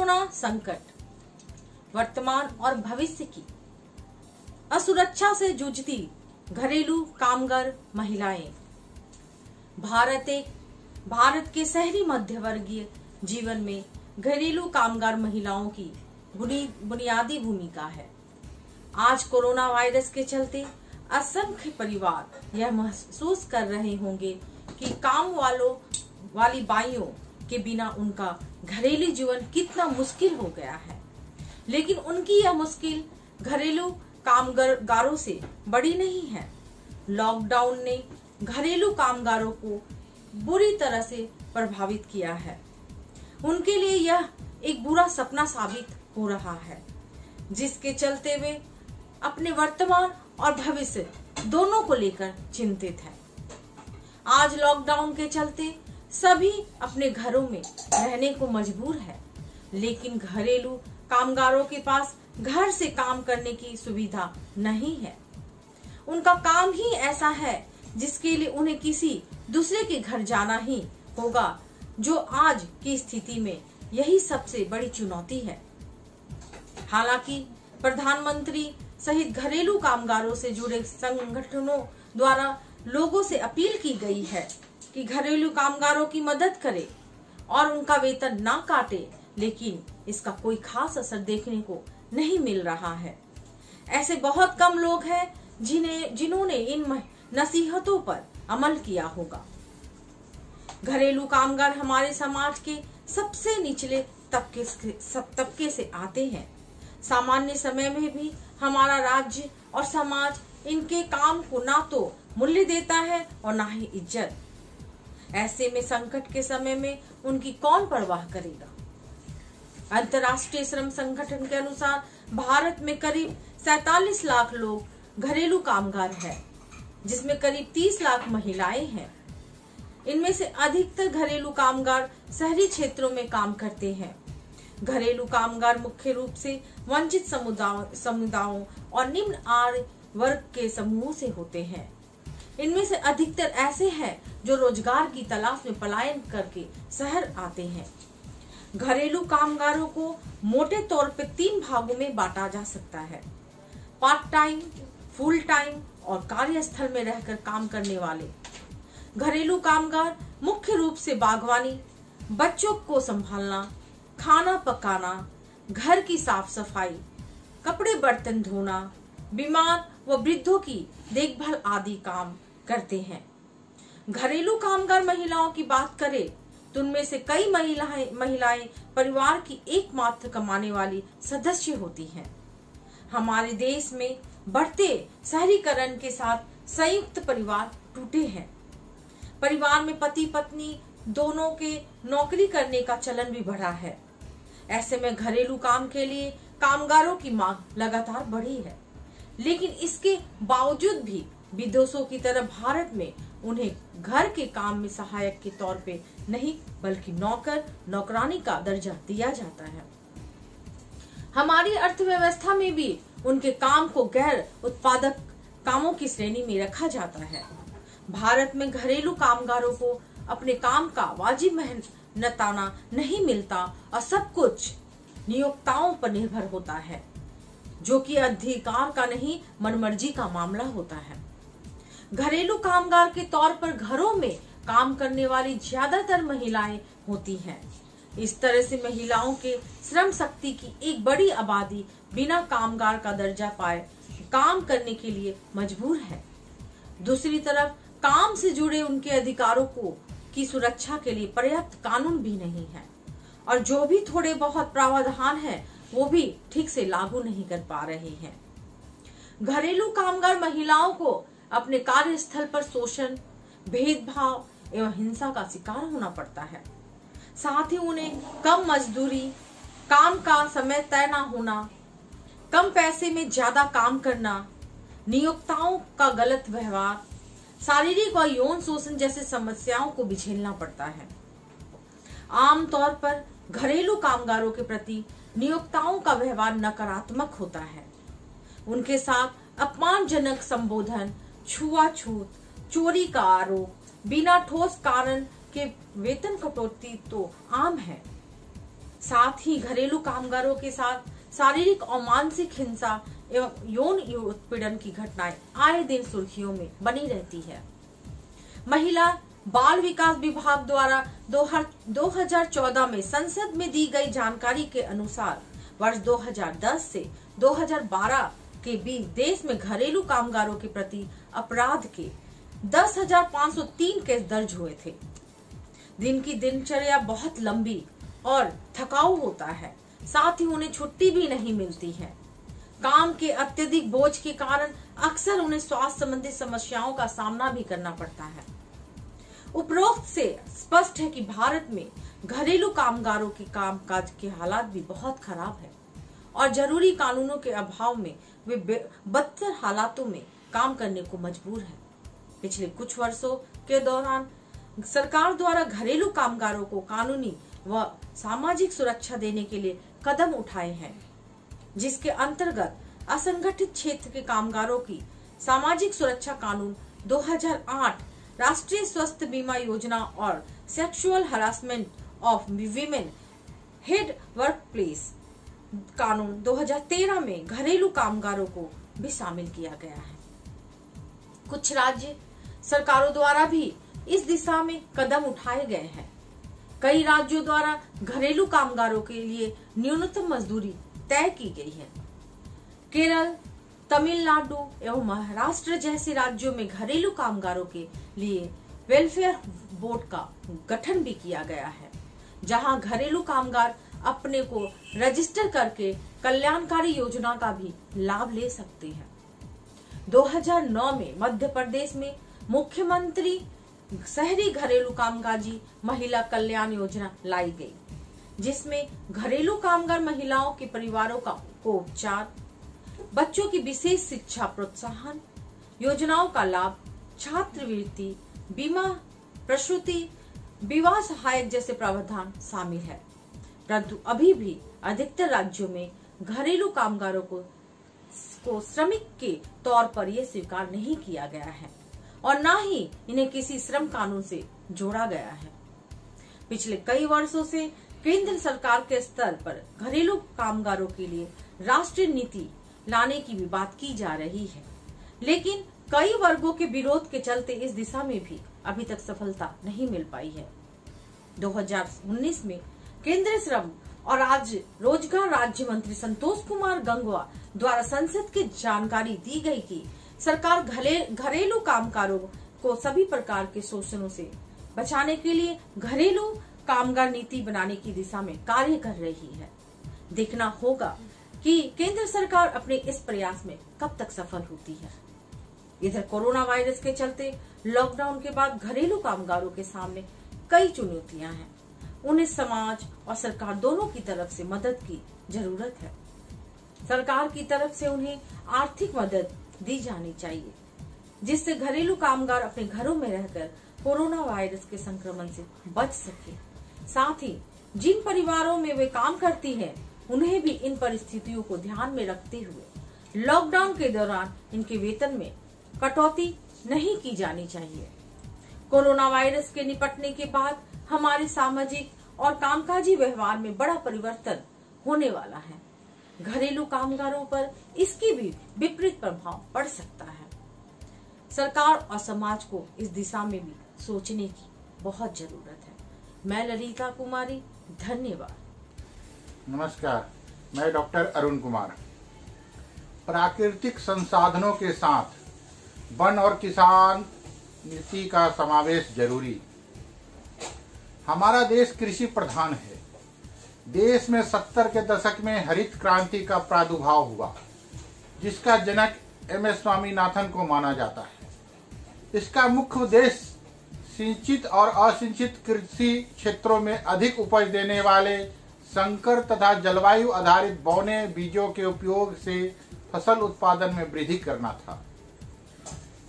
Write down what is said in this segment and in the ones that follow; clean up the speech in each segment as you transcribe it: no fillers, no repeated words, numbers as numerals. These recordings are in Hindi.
कोरोना संकट, वर्तमान और भविष्य की असुरक्षा से जूझती घरेलू कामगार महिलाएं। भारत के शहरी मध्यवर्गीय जीवन में घरेलू कामगार महिलाओं की बुनियादी भूमिका है। आज कोरोना वायरस के चलते असंख्य परिवार यह महसूस कर रहे होंगे कि काम वाली बाइयों के बिना उनका घरेलू जीवन कितना मुश्किल हो गया है। लेकिन उनकी यह मुश्किल घरेलू कामगारों से बड़ी नहीं है। लॉकडाउन ने घरेलू कामगारों को बुरी तरह से प्रभावित किया है। उनके लिए यह एक बुरा सपना साबित हो रहा है, जिसके चलते वे अपने वर्तमान और भविष्य दोनों को लेकर चिंतित हैं। आज लॉकडाउन के चलते सभी अपने घरों में रहने को मजबूर है, लेकिन घरेलू कामगारों के पास घर से काम करने की सुविधा नहीं है। उनका काम ही ऐसा है जिसके लिए उन्हें किसी दूसरे के घर जाना ही होगा, जो आज की स्थिति में यही सबसे बड़ी चुनौती है। हालांकि प्रधानमंत्री सहित घरेलू कामगारों से जुड़े संगठनों द्वारा लोगों से अपील की गई है कि घरेलू कामगारों की मदद करें और उनका वेतन ना काटे, लेकिन इसका कोई खास असर देखने को नहीं मिल रहा है। ऐसे बहुत कम लोग हैं जिन्होंने इन नसीहतों पर अमल किया होगा। घरेलू कामगार हमारे समाज के सबसे निचले तबके से आते हैं। सामान्य समय में भी हमारा राज्य और समाज इनके काम को ना तो मूल्य देता है और ना ही इज्जत। ऐसे में संकट के समय में उनकी कौन परवाह करेगा। अंतर्राष्ट्रीय श्रम संगठन के अनुसार भारत में करीब 47 लाख लोग घरेलू कामगार हैं, जिसमें करीब 30 लाख महिलाएं हैं। इनमें से अधिकतर घरेलू कामगार शहरी क्षेत्रों में काम करते हैं। घरेलू कामगार मुख्य रूप से वंचित समुदायों और निम्न आय वर्ग के समूह से होते हैं। इनमें से अधिकतर ऐसे हैं जो रोजगार की तलाश में पलायन करके शहर आते हैं। घरेलू कामगारों को मोटे तौर पर 3 भागों में बांटा जा सकता है: पार्ट टाइम, फुल टाइम और कार्यस्थल में रहकर काम करने वाले। घरेलू कामगार मुख्य रूप से बागवानी, बच्चों को संभालना, खाना पकाना, घर की साफ सफाई, कपड़े बर्तन धोना, बीमार व वृद्धों की देखभाल आदि काम करते हैं। घरेलू कामगार महिलाओं की बात करें तो उनमें से कई महिलाएं परिवार की एकमात्र कमाने वाली सदस्य होती हैं। हमारे देश में बढ़ते शहरीकरण के साथ संयुक्त परिवार टूटे हैं। परिवार में पति पत्नी दोनों के नौकरी करने का चलन भी बढ़ा है। ऐसे में घरेलू काम के लिए कामगारों की मांग लगातार बढ़ी है, लेकिन इसके बावजूद भी विदेशों की तरह भारत में उन्हें घर के काम में सहायक के तौर पे नहीं बल्कि नौकरानी का दर्जा दिया जाता है। हमारी अर्थव्यवस्था में भी उनके काम को गैर उत्पादक कामों की श्रेणी में रखा जाता है। भारत में घरेलू कामगारों को अपने काम का वाजिब मेहनताना नहीं मिलता और सब कुछ नियोक्ताओं पर निर्भर होता है, जो कि अधिकार का नहीं मनमर्जी का मामला होता है। घरेलू कामगार के तौर पर घरों में काम करने वाली ज्यादातर महिलाएं होती हैं। इस तरह से महिलाओं के श्रम शक्ति की एक बड़ी आबादी बिना कामगार का दर्जा पाए काम करने के लिए मजबूर है। दूसरी तरफ काम से जुड़े उनके अधिकारों की सुरक्षा के लिए पर्याप्त कानून भी नहीं है, और जो भी थोड़े बहुत प्रावधान है वो भी ठीक से लागू नहीं कर पा रहे हैं। घरेलू कामगार महिलाओं को अपने कार्यस्थल पर शोषण, भेदभाव एवं हिंसा का शिकार होना पड़ता है। साथ ही उन्हें कम मजदूरी, काम का समय तय न होना, कम पैसे में ज्यादा काम करना, नियोक्ताओं का गलत व्यवहार, शारीरिक व यौन शोषण जैसे समस्याओं को भी झेलना पड़ता है। आमतौर पर घरेलू कामगारों के प्रति नियोक्ताओं का व्यवहार नकारात्मक होता है। उनके साथ अपमानजनक संबोधन, छुआछूत, चोरी का आरोप, बिना ठोस कारण के वेतन कटौती तो आम है। साथ ही घरेलू कामगारों के साथ शारीरिक और मानसिक हिंसा एवं यौन उत्पीड़न की घटनाएं आए दिन सुर्खियों में बनी रहती है। महिला बाल विकास विभाग द्वारा 2014 में संसद में दी गई जानकारी के अनुसार वर्ष 2010 से 2012 के बीच देश में घरेलू कामगारों के प्रति अपराध के 10,503 केस दर्ज हुए थे। दिन की दिनचर्या बहुत लंबी और थकाऊ होता है, साथ ही उन्हें छुट्टी भी नहीं मिलती है। काम के अत्यधिक बोझ के कारण अक्सर उन्हें स्वास्थ्य संबंधी समस्याओं का सामना भी करना पड़ता है। उपरोक्त से स्पष्ट है कि भारत में घरेलू कामगारों के कामकाज के हालात भी बहुत खराब है और जरूरी कानूनों के अभाव में वे बदतर हालातों में काम करने को मजबूर है। पिछले कुछ वर्षों के दौरान सरकार द्वारा घरेलू कामगारों को कानूनी व सामाजिक सुरक्षा देने के लिए कदम उठाए हैं, जिसके अंतर्गत असंगठित क्षेत्र के कामगारों की सामाजिक सुरक्षा कानून 2008, राष्ट्रीय स्वास्थ्य बीमा योजना और sexual harassment of women head workplace कानून 2013 में घरेलू कामगारों को भी शामिल किया गया है। कुछ राज्य सरकारों द्वारा भी इस दिशा में कदम उठाए गए हैं। कई राज्यों द्वारा घरेलू कामगारों के लिए न्यूनतम मजदूरी तय की गई है। केरल, तमिलनाडु एवं महाराष्ट्र जैसे राज्यों में घरेलू कामगारों के लिए वेलफेयर बोर्ड का गठन भी किया गया है, जहां घरेलू कामगार अपने को रजिस्टर करके कल्याणकारी योजना का भी लाभ ले सकते हैं। 2009 में मध्य प्रदेश में मुख्यमंत्री शहरी घरेलू कामकाजी महिला कल्याण योजना लाई गई, जिसमें घरेलू कामगार महिलाओं के परिवारों को उपचार, बच्चों की विशेष शिक्षा प्रोत्साहन, योजनाओं का लाभ, छात्रवृत्ति, बीमा, प्रसूति, विवाह सहायक जैसे प्रावधान शामिल है। परंतु अभी भी अधिकतर राज्यों में घरेलू कामगारों को श्रमिक के तौर पर यह स्वीकार नहीं किया गया है और न ही इन्हें किसी श्रम कानून से जोड़ा गया है। पिछले कई वर्षों से केंद्र सरकार के स्तर पर घरेलू कामगारों के लिए राष्ट्रीय नीति लाने की भी बात की जा रही है, लेकिन कई वर्गों के विरोध के चलते इस दिशा में भी अभी तक सफलता नहीं मिल पाई है। 2019 में केंद्रीय श्रम और रोजगार राज्य मंत्री संतोष कुमार गंगवार द्वारा संसद की जानकारी दी गई कि सरकार घरेलू कामगारों को सभी प्रकार के शोषणों से बचाने के लिए घरेलू कामगार नीति बनाने की दिशा में कार्य कर रही है। देखना होगा कि केंद्र सरकार अपने इस प्रयास में कब तक सफल होती है। इधर कोरोना वायरस के चलते लॉकडाउन के बाद घरेलू कामगारों के सामने कई चुनौतियां हैं। उन्हें समाज और सरकार दोनों की तरफ से मदद की जरूरत है। सरकार की तरफ से उन्हें आर्थिक मदद दी जानी चाहिए, जिससे घरेलू कामगार अपने घरों में रहकर कोरोना वायरस के संक्रमण से बच सके। साथ ही जिन परिवारों में वे काम करती हैं, उन्हें भी इन परिस्थितियों को ध्यान में रखते हुए लॉकडाउन के दौरान इनके वेतन में कटौती नहीं की जानी चाहिए। कोरोना वायरस के निपटने के बाद हमारे सामाजिक और कामकाजी व्यवहार में बड़ा परिवर्तन होने वाला है। घरेलू कामगारों पर इसकी भी विपरीत प्रभाव पड़ सकता है। सरकार और समाज को इस दिशा में भी सोचने की बहुत जरूरत है। मैं ललिता कुमारी, धन्यवाद। नमस्कार, मैं डॉक्टर अरुण कुमार। प्राकृतिक संसाधनों के साथ वन और किसान नीति का समावेश जरूरी। हमारा देश कृषि प्रधान है। देश में 70 के दशक में हरित क्रांति का प्रादुर्भाव हुआ, जिसका जनक एम.एस. स्वामीनाथन को माना जाता है। इसका मुख्य उद्देश्य सिंचित और असिंचित कृषि क्षेत्रों में अधिक उपज देने वाले संकर तथा जलवायु आधारित बौने बीजों के उपयोग से फसल उत्पादन में वृद्धि करना था।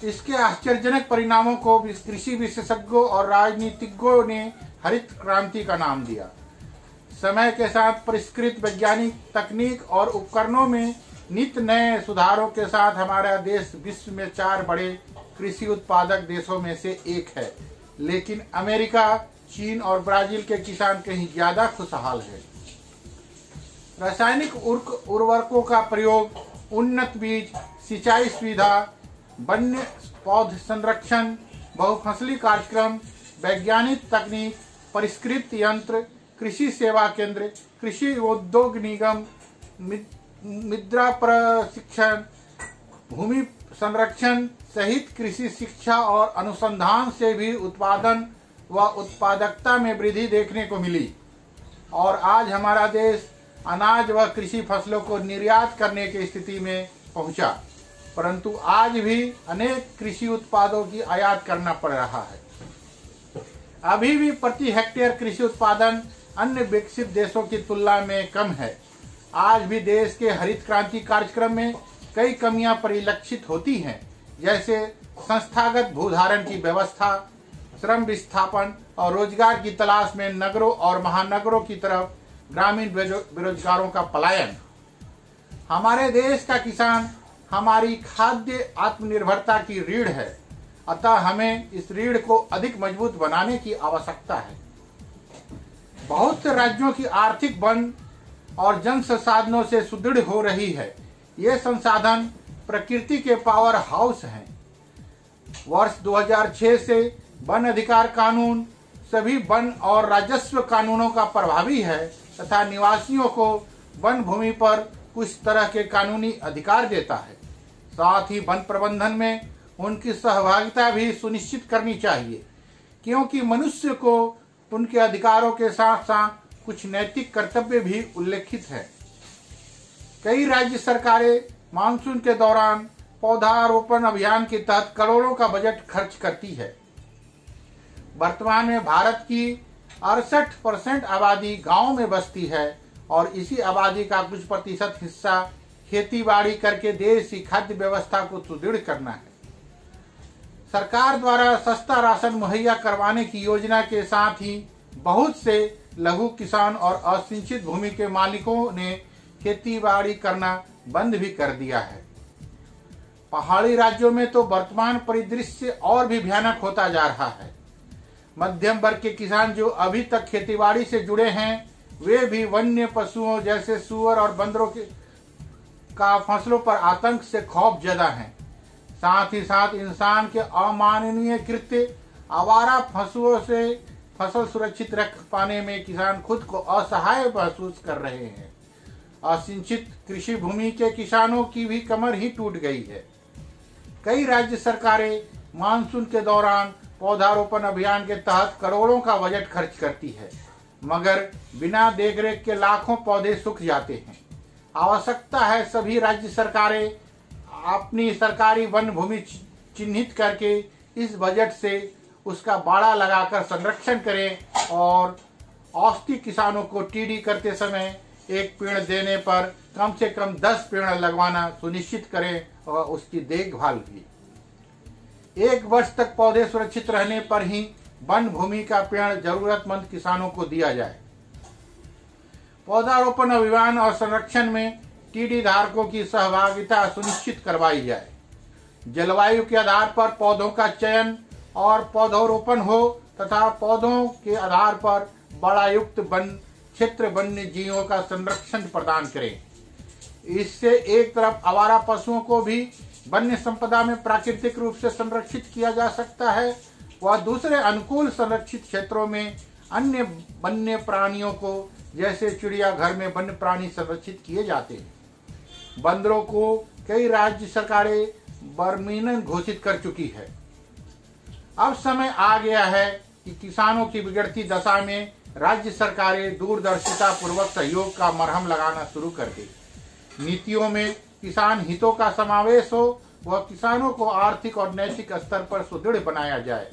इसके आश्चर्यजनक परिणामों को कृषि विशेषज्ञों और राजनीतिज्ञों ने हरित क्रांति का नाम दिया। समय के साथ परिष्कृत वैज्ञानिक तकनीक और उपकरणों में नित्य नए सुधारों के साथ हमारा देश विश्व में 4 बड़े कृषि उत्पादक देशों में से एक है। लेकिन अमेरिका, चीन और ब्राजील के किसान कहीं ज्यादा खुशहाल है। रासायनिक उर्वरकों का प्रयोग, उन्नत बीज, सिंचाई सुविधा, वन्य पौध संरक्षण, बहुफसली कार्यक्रम, वैज्ञानिक तकनीक, परिष्कृत यंत्र, कृषि सेवा केंद्र, कृषि उद्योग निगम, मुद्रा प्रशिक्षण, भूमि संरक्षण सहित कृषि शिक्षा और अनुसंधान से भी उत्पादन व उत्पादकता में वृद्धि देखने को मिली और आज हमारा देश अनाज व कृषि फसलों को निर्यात करने की स्थिति में पहुंचा। परंतु आज भी अनेक कृषि उत्पादों की आयात करना पड़ रहा है। अभी भी प्रति हेक्टेयर कृषि उत्पादन अन्य विकसित देशों की तुलना में कम है। आज भी देश के हरित क्रांति कार्यक्रम में कई कमियां परिलक्षित होती हैं, जैसे संस्थागत भूधारण की व्यवस्था, श्रम विस्थापन और रोजगार की तलाश में नगरों और महानगरों की तरफ ग्रामीण बेरोजगारों का पलायन। हमारे देश का किसान हमारी खाद्य आत्मनिर्भरता की रीढ़ है, अतः हमें इस रीढ़ को अधिक मजबूत बनाने की आवश्यकता है। बहुत से राज्यों की आर्थिक वन और जन संसाधनों से सुदृढ़ हो रही है। ये संसाधन प्रकृति के पावर हाउस हैं। वर्ष 2006 से वन अधिकार कानून सभी वन और राजस्व कानूनों का प्रभावी है तथा निवासियों को वन भूमि पर कुछ तरह के कानूनी अधिकार देता है। साथ ही वन प्रबंधन में उनकी सहभागिता भी सुनिश्चित करनी चाहिए, क्योंकि मनुष्य को उनके अधिकारों के साथ साथ कुछ नैतिक कर्तव्य भी उल्लेखित है। कई राज्य सरकारें मानसून के दौरान पौधारोपण अभियान के तहत करोड़ों का बजट खर्च करती है। वर्तमान में भारत की 68% आबादी गांव में बसती है और इसी आबादी का कुछ प्रतिशत हिस्सा खेती बाड़ी करके देश की खाद्य व्यवस्था को सुदृढ़ करना है। सरकार द्वारा सस्ता राशन मुहैया करवाने की योजना के साथ ही बहुत से लघु किसान और असिंचित भूमि के मालिकों ने खेती बाड़ी करना बंद भी कर दिया है। पहाड़ी राज्यों में तो वर्तमान परिदृश्य और भी भयानक होता जा रहा है। मध्यम वर्ग के किसान जो अभी तक खेतीबाड़ी से जुड़े हैं, वे भी वन्य पशुओं जैसे सुअर और बंदरों का फसलों पर आतंक से खौफ जदा हैं। साथ ही साथ इंसान के अमानवीय कृत्य, आवारा पशुओं से फसल सुरक्षित रख पाने में किसान खुद को असहाय महसूस कर रहे हैं। असिंचित कृषि भूमि के किसानों की भी कमर ही टूट गई है। कई राज्य सरकारें मानसून के दौरान पौधारोपण अभियान के तहत करोड़ों का बजट खर्च करती है, मगर बिना देखरेख के लाखों पौधे सूख जाते हैं। आवश्यकता है सभी राज्य सरकारें अपनी सरकारी वन भूमि चिन्हित करके इस बजट से उसका बाड़ा लगाकर संरक्षण करें और औसती किसानों को टीडी करते समय एक पेड़ देने पर कम से कम 10 पेड़ लगवाना सुनिश्चित करें और उसकी देखभाल भी। 1 वर्ष तक पौधे सुरक्षित रहने पर ही वन भूमि का पेड़ जरूरतमंद किसानों को दिया जाए। पौधारोपण अभियान और संरक्षण में टीडी धारकों की सहभागिता सुनिश्चित करवाई जाए। जलवायु के आधार पर पौधों का चयन और पौधारोपण हो तथा पौधों के आधार पर बाड़ायुक्त वन क्षेत्र वन्य जीवों का संरक्षण प्रदान करें। इससे एक तरफ आवारा पशुओं को भी वन्य संपदा में प्राकृतिक रूप से संरक्षित किया जा सकता है, वह दूसरे अनुकूल संरक्षित क्षेत्रों में अन्य वन्य प्राणियों को जैसे चिड़ियाघर में वन्य प्राणी संरक्षित किए जाते हैं। बंदरों को कई राज्य सरकारें बरमीनन घोषित कर चुकी है। अब समय आ गया है कि किसानों की बिगड़ती दशा में राज्य सरकारें दूरदर्शिता पूर्वक सहयोग का मरहम लगाना शुरू कर दे। नीतियों में किसान हितों का समावेश हो व किसानों को आर्थिक और नैतिक स्तर पर सुदृढ़ बनाया जाए।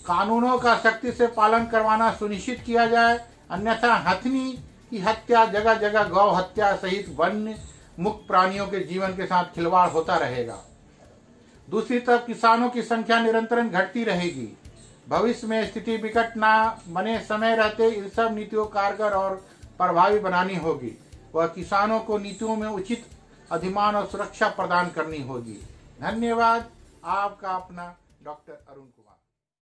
कानूनों का सख्ती से पालन करवाना सुनिश्चित किया जाए, अन्यथा हथनी की हत्या, जगह जगह गौ हत्या सहित वन्य मुक्त प्राणियों के जीवन के साथ खिलवाड़ होता रहेगा। दूसरी तरफ किसानों की संख्या निरंतर घटती रहेगी। भविष्य में स्थिति विकट ना बने समय रहते इन सब नीतियों कारगर और प्रभावी बनानी होगी। वह किसानों को नीतियों में उचित अधिमान और सुरक्षा प्रदान करनी होगी। धन्यवाद। आपका अपना डॉक्टर अरुण कुमार।